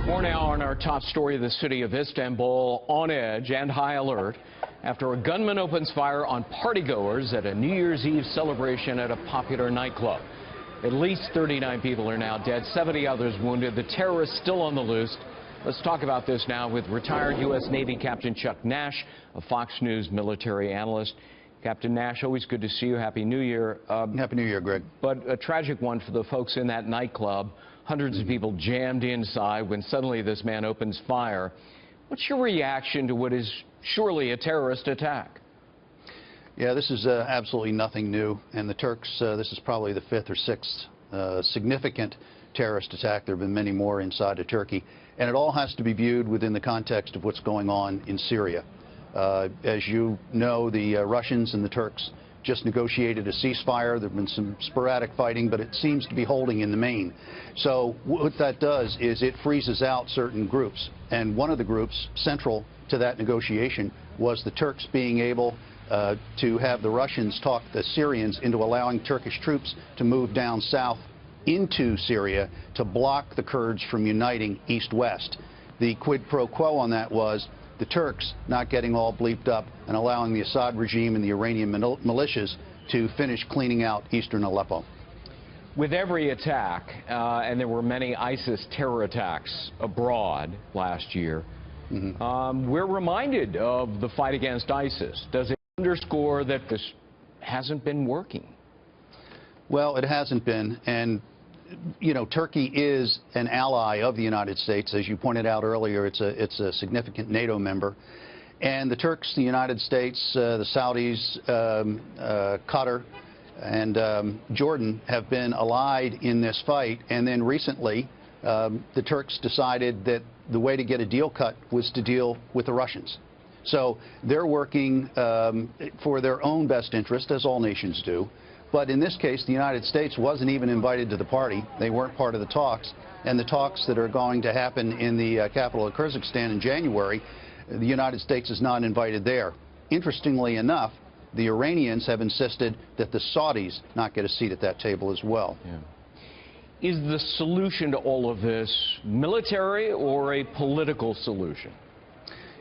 More now on our top story. The city of Istanbul on edge and high alert after a gunman opens fire on partygoers at a New Year's Eve celebration at a popular nightclub. At least 39 people are now dead, 70 others wounded. The terrorists still on the loose. Let's talk about this now with retired U.S. Navy Captain Chuck Nash, a Fox News military analyst. Captain Nash, always good to see you. Happy New Year. Happy New Year, Greg. But a tragic one for the folks in that nightclub. Hundreds of people jammed inside when suddenly this man opens fire. What's your reaction to what is surely a terrorist attack? Yeah, this is absolutely nothing new. And the Turks, this is probably the fifth or sixth significant terrorist attack. There have been many more inside of Turkey. And it all has to be viewed within the context of what's going on in Syria. As you know, the Russians and the Turks just negotiated a ceasefire. There have been some sporadic fighting, but it seems to be holding in the main. So what that does is it freezes out certain groups. And one of the groups central to that negotiation was the Turks being able to have the Russians talk the Syrians into allowing Turkish troops to move down south into Syria to block the Kurds from uniting east-west. The quid pro quo on that was the Turks not getting all bleeped up and allowing the Assad regime and the Iranian militias to finish cleaning out eastern Aleppo. With every attack, and there were many ISIS terror attacks abroad last year, we're reminded of the fight against ISIS. Does it underscore that this hasn't been working? Well, it hasn't been. And you know, Turkey is an ally of the United States. As you pointed out earlier, it's a significant NATO member. And the Turks, the United States, the Saudis, Qatar, and Jordan have been allied in this fight. And then recently, the Turks decided that the way to get a deal cut was to deal with the Russians. So they're working for their own best interest, as all nations do. But in this case, the United States wasn't even invited to the party. They weren't part of the talks. And the talks that are going to happen in the capital of Kyrgyzstan in January, the United States is not invited there. Interestingly enough, the Iranians have insisted that the Saudis not get a seat at that table as well. Yeah. Is the solution to all of this military or a political solution?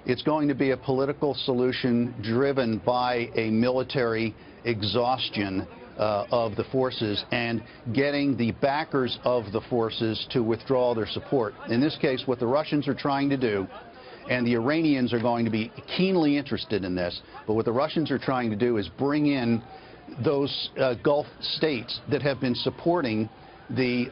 It's going to be a political solution driven by a military exhaustion of the forces and getting the backers of the forces to withdraw their support. In this case, what the Russians are trying to do, and the Iranians are going to be keenly interested in this, but what the Russians are trying to do is bring in those Gulf states that have been supporting the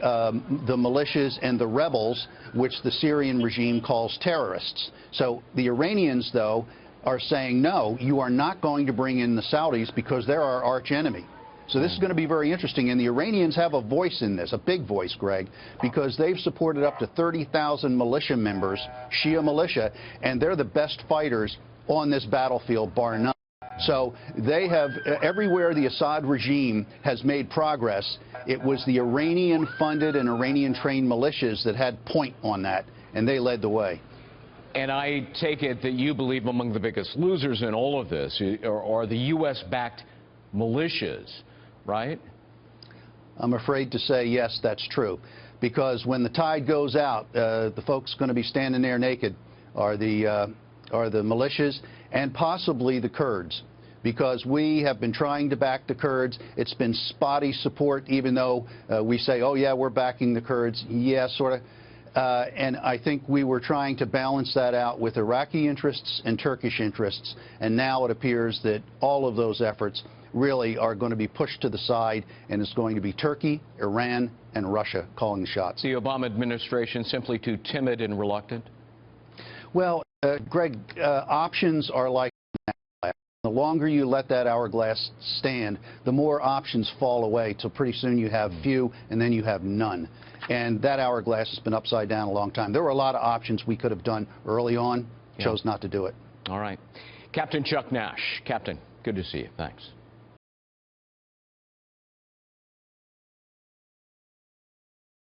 militias and the rebels, which the Syrian regime calls terrorists. So the Iranians, though, are saying, no, you are not going to bring in the Saudis because they're our arch enemy. So this is going to be very interesting, and the Iranians have a voice in this, a big voice, Greg, because they've supported up to 30,000 militia members, Shia militia, and they're the best fighters on this battlefield, bar none. So they have, everywhere the Assad regime has made progress, it was the Iranian-funded and Iranian-trained militias that had point on that, and they led the way. And I take it that you believe among the biggest losers in all of this are the U.S.-backed militias, right? I'm afraid to say yes, that's true. Because when the tide goes out, the folks going to be standing there naked are the militias and possibly the Kurds. Because we have been trying to back the Kurds. It's been spotty support, even though we say, oh, yeah, we're backing the Kurds. Yeah, sort of. And I think we were trying to balance that out with Iraqi interests and Turkish interests. And now it appears that all of those efforts really are going to be pushed to the side, and it's going to be Turkey, Iran, and Russia calling the shots. The Obama administration simply too timid and reluctant? Well, Greg, options are like the longer you let that hourglass stand, the more options fall away, till pretty soon you have few, and then you have none. And that hourglass has been upside down a long time. There were a lot of options we could have done early on, chose not to do it. All right. Captain Chuck Nash. Captain, good to see you. Thanks.